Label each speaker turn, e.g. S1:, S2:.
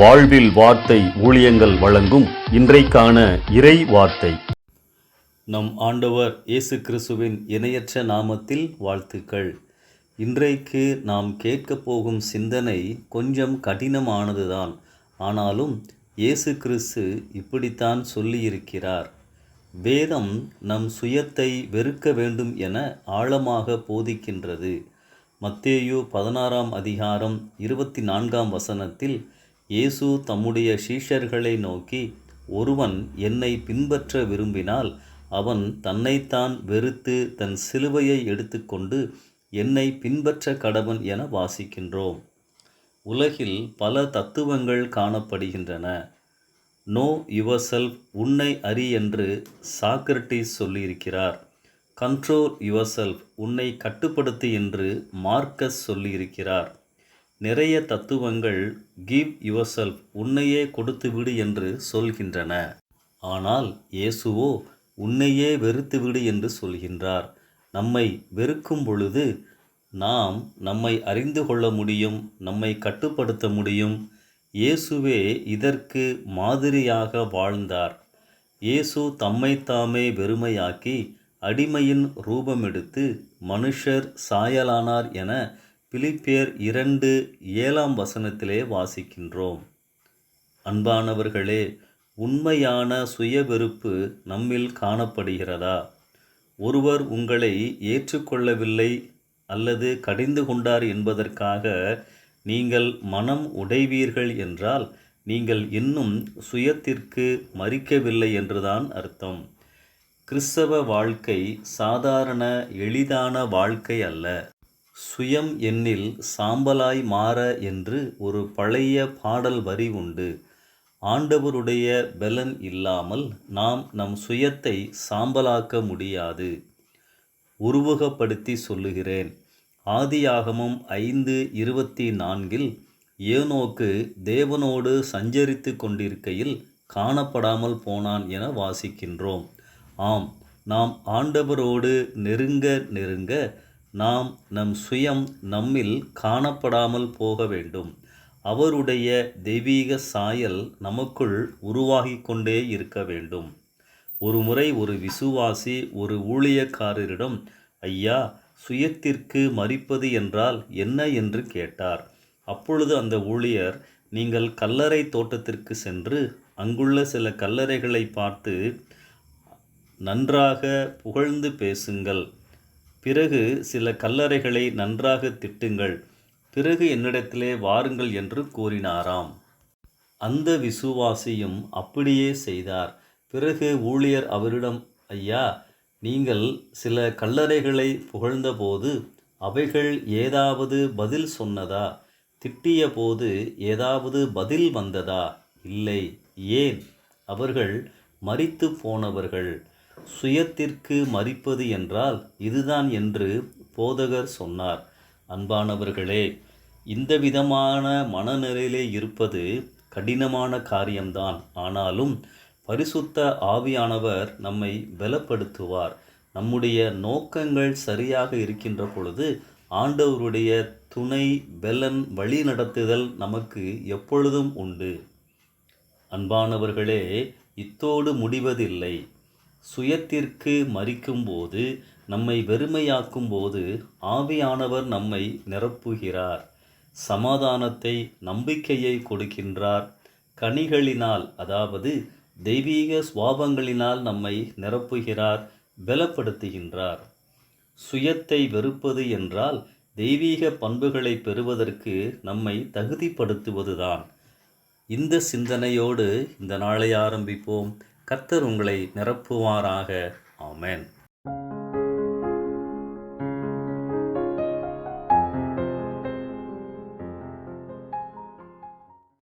S1: வாழ்வில் வார்த்தை ஊழியங்கள் வழங்கும் இன்றைக்கான இறை வார்த்தை.
S2: நம் ஆண்டவர் இயேசு கிறிஸ்துவின் இணையற்ற நாமத்தில் வாழ்த்துக்கள். இன்றைக்கு நாம் கேட்கப் போகும் சிந்தனை கொஞ்சம் கடினமானதுதான். ஆனாலும் இயேசு கிறிஸ்து இப்படித்தான் சொல்லியிருக்கிறார். வேதம் நம் சுயத்தை வெறுக்க வேண்டும் என ஆழமாக போதிக்கின்றது. மத்தேயு 16ஆம் அதிகாரம் 24ஆம் வசனத்தில் இயேசு தம்முடைய சீஷர்களை நோக்கி, ஒருவன் என்னை பின்பற்ற விரும்பினால் அவன் தன்னைத்தான் வெறுத்து தன் சிலுவையை எடுத்துக்கொண்டு என்னை பின்பற்ற கடவன் என வாசிக்கின்றோம். உலகில் பல தத்துவங்கள் காணப்படுகின்றன. நோ யுவர் செல்ஃப், உன்னை அறி என்று சாக்ரட்டிஸ் சொல்லியிருக்கிறார். கண்ட்ரோல் யுவர் செல்ஃப், உன்னை கட்டுப்படுத்து என்று மார்க்கஸ் சொல்லியிருக்கிறார். நிறைய தத்துவங்கள் கிவ் யுவர் செல்ஃப், உன்னையே கொடுத்துவிடு என்று சொல்கின்றன. ஆனால் இயேசுவோ உன்னையே வெறுத்துவிடு என்று சொல்கின்றார். நம்மை வெறுக்கும் பொழுது நாம் நம்மை அறிந்து கொள்ள முடியும், நம்மை கட்டுப்படுத்த முடியும். இயேசுவே இதற்கு மாதிரியாக வாழ்ந்தார். இயேசு தம்மைத்தாமே வெறுமையாக்கி அடிமையின் ரூபமெடுத்து மனுஷர் சாயலானார் என பிலிப்பியர் 2:7 வசனத்திலே வாசிக்கின்றோம். அன்பானவர்களே, உண்மையான சுயவெறுப்பு நம்மில் காணப்படுகிறதா? ஒருவர் உங்களை ஏற்றுக்கொள்ளவில்லை அல்லது கடிந்து கொண்டார் என்பதற்காக நீங்கள் மனம் உடைவீர்கள் என்றால் நீங்கள் இன்னும் சுயத்திற்கு மரிக்கவில்லை என்றுதான் அர்த்தம். கிறிஸ்தவ வாழ்க்கை சாதாரண எளிதான வாழ்க்கை அல்ல. சுயம் என்னில் சாம்பலாய் மாற என்று ஒரு பழைய பாடல் வரி உண்டு. ஆண்டவருடைய பலன் இல்லாமல் நாம் நம் சுயத்தை சாம்பலாக்க முடியாது. உருவகப்படுத்தி சொல்லுகிறேன். ஆதியாகமம் 5:24 ஏனோக்கு தேவனோடு சஞ்சரித்து கொண்டிருக்கையில் காணப்படாமல் போனான் என வாசிக்கின்றோம். ஆம், நாம் ஆண்டவரோடு நெருங்க நெருங்க நாம் நம் சுயம் நம்மில் காணப்படாமல் போக வேண்டும். அவருடைய தெய்வீக சாயல் நமக்குள் உருவாகி கொண்டே இருக்க வேண்டும். ஒரு முறை ஒரு விசுவாசி ஒரு ஊழியக்காரரிடம், ஐயா, சுயத்திற்கு மரிப்பது என்றால் என்ன என்று கேட்டார். அப்பொழுது அந்த ஊழியர், நீங்கள் கல்லறை தோட்டத்திற்கு சென்று அங்குள்ள சில கல்லறைகளை பார்த்து நன்றாக புகழ்ந்து பேசுங்கள். பிறகு சில கல்லறைகளை நன்றாக திட்டுங்கள். பிறகு என்னிடத்திலே வாருங்கள் என்று கூறினாராம். அந்த விசுவாசியும் அப்படியே செய்தார். பிறகு ஊழியர் அவரிடம், ஐயா, நீங்கள் சில கல்லறைகளை புகழ்ந்தபோது அவைகள் ஏதாவது பதில் சொன்னதா? திட்டிய போது ஏதாவது பதில் வந்ததா? இல்லை. ஏன்? அவர்கள் மரித்து போனவர்கள். சுயத்திற்கு மரிப்பது என்றால் இதுதான் என்று போதகர் சொன்னார். அன்பானவர்களே, இந்த விதமான மனநிலையிலே இருப்பது கடினமான காரியம்தான். ஆனாலும் பரிசுத்த ஆவியானவர் நம்மை பலப்படுத்துவார். நம்முடைய நோக்கங்கள் சரியாக இருக்கின்ற பொழுது ஆண்டவருடைய துணை, பலன், வழி நடத்துதல் நமக்கு எப்பொழுதும் உண்டு. அன்பானவர்களே, இத்தோடு முடிவதில்லை. சுயத்திற்கு மரிக்கும்போது, நம்மை வெறுமையாக்கும் போது ஆவியானவர் நம்மை நிரப்புகிறார். சமாதானத்தை, நம்பிக்கையை கொடுக்கின்றார். கனிகளினால், அதாவது தெய்வீக சுவாபங்களினால் நம்மை நிரப்புகிறார், பலப்படுத்துகின்றார். சுயத்தை வெறுப்பது என்றால் தெய்வீக பண்புகளை பெறுவதற்கு நம்மை தகுதிப்படுத்துவதுதான். இந்த சிந்தனையோடு இந்த நாளை ஆரம்பிப்போம். கர்த்தர் உங்களை நிரப்புவாராக. ஆமென்.